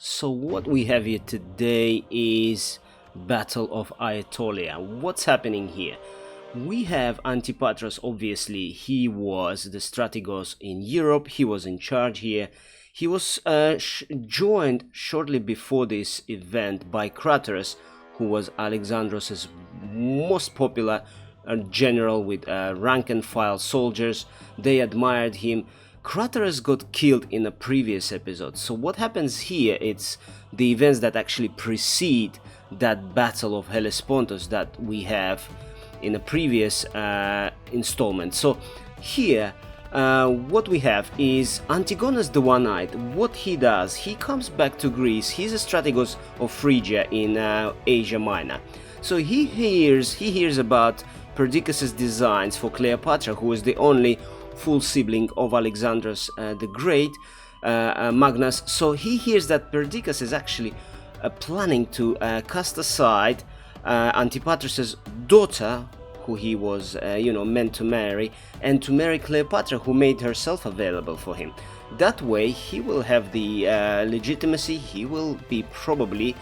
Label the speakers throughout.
Speaker 1: So what we have here today is Battle of Aitolia. What's happening here? We have Antipatros, obviously. He was the strategos in Europe. He was in charge here. He was joined shortly before this event by Craterus, who was Alexandros' most popular general with rank and file soldiers. They admired him. Craterus got killed in a previous episode. So what happens here, it's the events that actually precede that battle of Hellespontos that we have in a previous installment. So here what we have is Antigonus the One-Eyed. What he does, he comes back to Greece. He's a strategos of Phrygia in Asia Minor. So he hears about Perdiccas' designs for Cleopatra, who is the only full sibling of Alexandros the Great, Magnus. So he hears that Perdiccas is actually planning to cast aside Antipatros' daughter, who he was meant to marry, and to marry Cleopatra, who made herself available for him. That way he will have the legitimacy. He will be probably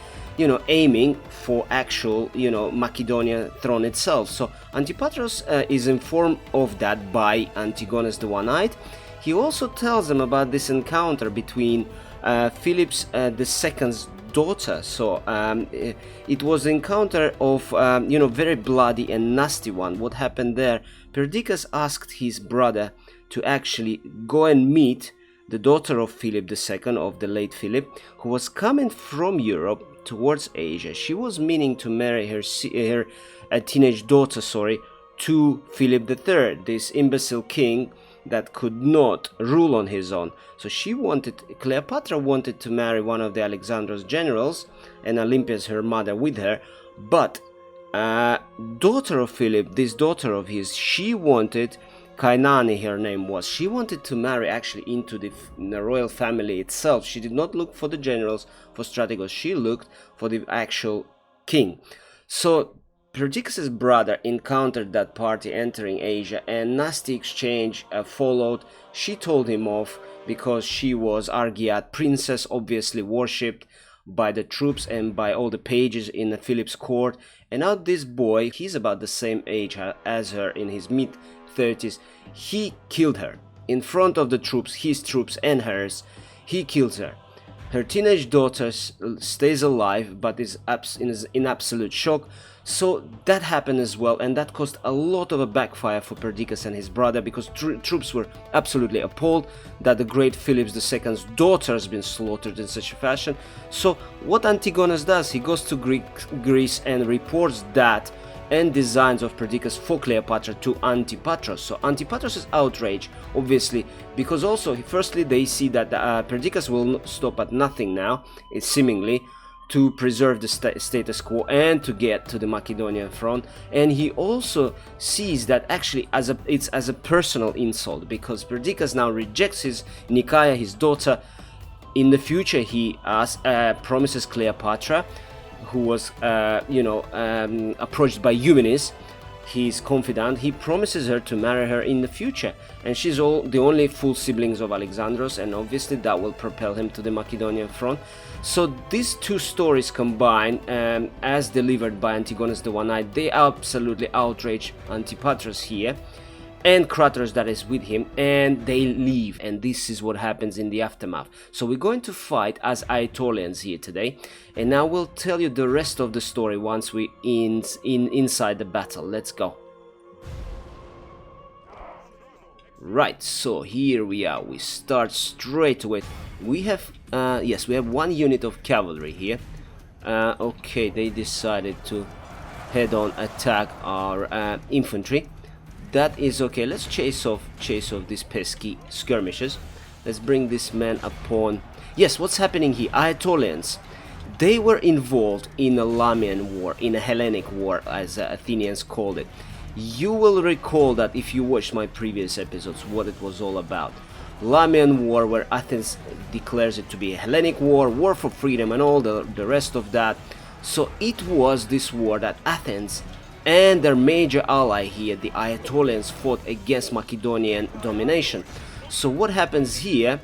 Speaker 1: aiming for actual Macedonia throne itself. So Antipatros is informed of that by Antigonus the One-Eyed. He also tells them about this encounter between Philip's II's daughter. So it was an encounter of very bloody and nasty one. What happened there? Perdiccas asked his brother to actually go and meet the daughter of Philip II, of the late Philip, who was coming from Europe towards Asia. She was meaning to marry her teenage daughter, to Philip III, this imbecile king that could not rule on his own. So Cleopatra wanted to marry one of the Alexandros generals, and Olympias, her mother, with her, but daughter of Philip, this daughter of his, she wanted, Kainani her name was, she wanted to marry actually into the royal family itself. She did not look for the generals, for strategos, she looked for the actual king. So Perdiccas' brother encountered that party entering Asia, and nasty exchange followed. She told him off because she was Argiad princess, obviously worshipped by the troops and by all the pages in Philip's court. And now this boy, he's about the same age as her, in his mid-30s, he killed her in front of the troops, his troops and hers. He kills her. Her teenage daughter stays alive but is in absolute shock. So that happened as well, and that caused a lot of a backfire for Perdiccas and his brother, because troops were absolutely appalled that the great Philip II's daughter has been slaughtered in such a fashion. So what Antigonus does, he goes to Greece and reports that and designs of Perdiccas for Cleopatra to Antipatros. So Antipatros is outraged, obviously, because also, firstly, they see that Perdiccas will not stop at nothing now, seemingly, to preserve the status quo and to get to the Macedonian front. And he also sees that actually it's as a personal insult, because Perdiccas now rejects his Nicaea, his daughter. In the future, he promises Cleopatra, who was approached by Eumenes, his confidant. He promises her to marry her in the future, and she's the only full siblings of Alexandros, and obviously that will propel him to the Macedonian front. So these two stories combined, as delivered by Antigonus the One-Eyed, they absolutely outrage Antipatros here, and Craterus that is with him, and they leave, and this is what happens in the aftermath. So we're going to fight as Aetolians here today, and now we'll tell you the rest of the story once we inside the battle. Let's go. Right, so here we are. We start straight away. We have we have one unit of cavalry here. Okay, they decided to head on attack our infantry. That is okay. Let's chase off these pesky skirmishes. Let's bring this man upon. Yes, what's happening here? Aetolians, they were involved in a Lamian war, in a Hellenic war, as Athenians called it. You will recall that if you watched my previous episodes, what it was all about. Lamian war, where Athens declares it to be a Hellenic war, war for freedom, and all the rest of that. So it was this war that Athens and their major ally here, the Aetolians, fought against Macedonian domination. So what happens here?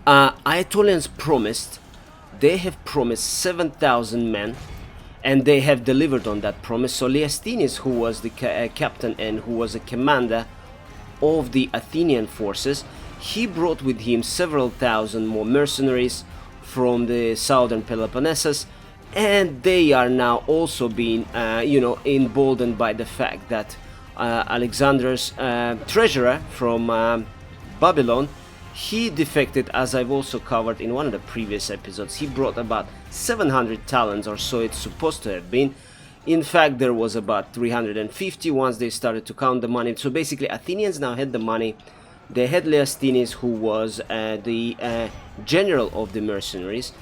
Speaker 1: Aetolians promised, they have promised 7,000 men, and they have delivered on that promise. So Leosthenes, who was the captain and who was a commander of the Athenian forces, he brought with him several thousand more mercenaries from the southern Peloponnesus, and they are now also being emboldened by the fact that Alexander's treasurer from Babylon, he defected, as I've also covered in one of the previous episodes. He brought about 700 talents or so it's supposed to have been. In fact, there was about 350 once they started to count the money. So basically, Athenians now had the money. They had Leosthenes, who was the general of the mercenaries.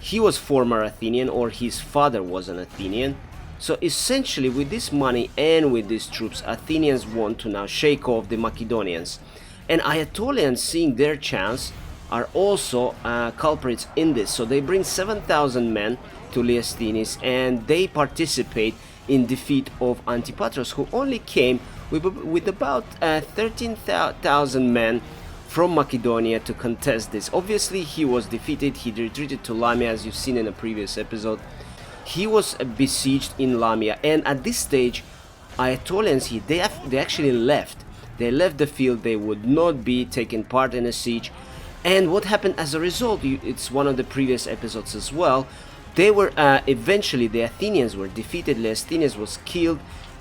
Speaker 1: He was former Athenian, or his father was an Athenian. So essentially, with this money and with these troops, Athenians want to now shake off the Macedonians. And Aetolians, seeing their chance, are also culprits in this. So they bring 7,000 men to Leosthenes, and they participate in defeat of Antipatros, who only came with about 13,000 men from Macedonia to contest this. Obviously, he was defeated. He retreated to Lamia, as you've seen in a previous episode. He was besieged in Lamia, and at this stage, Aetolians here, they actually left. They left the field. They would not be taking part in a siege. And what happened as a result, it's one of the previous episodes as well, they were eventually, the Athenians were defeated. Leosthenes was killed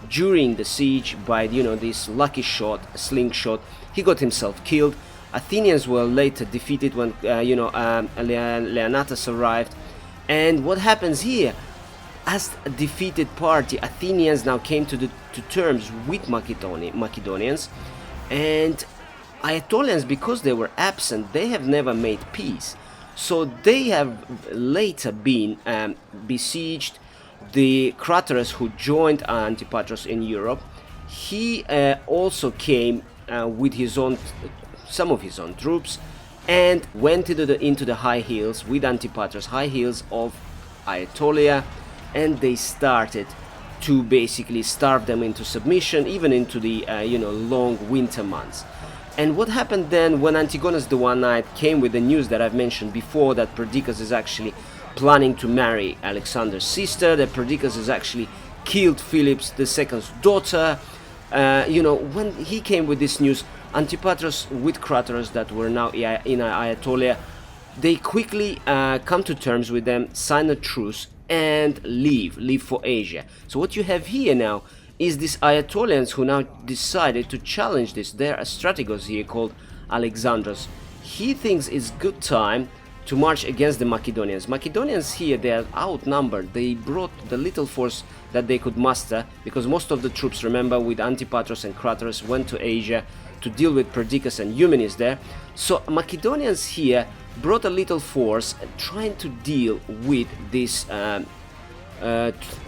Speaker 1: during the siege by, this lucky shot, slingshot. He got himself killed. Athenians were later defeated when, Leonatus arrived. And what happens here? As a defeated party, Athenians now came to terms with Macedonians, and Aetolians, because they were absent, they have never made peace. So they have later been besieged. The Craterus, who joined Antipatros in Europe, he also came with some of his own troops, and went into the high hills with Antipatros, high hills of Aitolia, and they started to basically starve them into submission, even into the long winter months. And what happened then, when Antigonus the One-Eyed came with the news that I've mentioned before, that Perdiccas is actually planning to marry Alexander's sister, that Perdiccas has actually killed Philip II's daughter, when he came with this news, Antipatros with Craterus, that were now in Aetolia, they quickly come to terms with them, sign a truce, and leave for Asia. So what you have here now is these Aetolians who now decided to challenge this. There are strategos here called Alexandros. He thinks it's good time to march against the Macedonians. Macedonians here, they are outnumbered. They brought the little force that they could muster, because most of the troops, remember, with Antipatros and Craterus, went to Asia to deal with Perdiccas and Eumenes there. So Macedonians here brought a little force trying to deal with this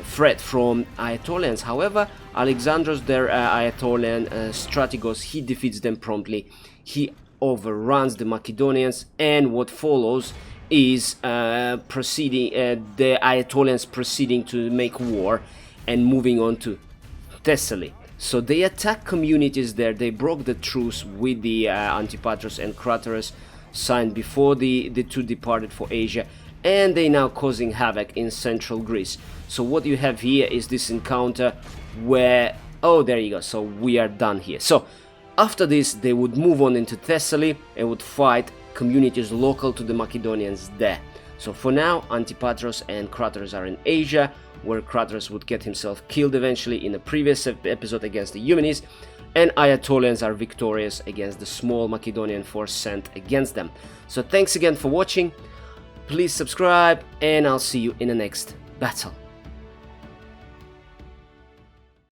Speaker 1: threat from Aetolians. However, Alexandros, their Aetolian strategos, he defeats them promptly. He overruns the Macedonians, and what follows is the Aetolians proceeding to make war and moving on to Thessaly. So they attack communities there. They broke the truce with the Antipatros and Craterus, signed before the two departed for Asia, and they now causing havoc in central Greece. So what you have here is this encounter where, oh, there you go, so we are done here. So after this, they would move on into Thessaly and would fight communities local to the Macedonians there. So for now, Antipatros and Craterus are in Asia, where Craterus would get himself killed eventually in a previous episode against the Eumenes, and Aetolians are victorious against the small Macedonian force sent against them. So thanks again for watching, please subscribe, and I'll see you in the next battle.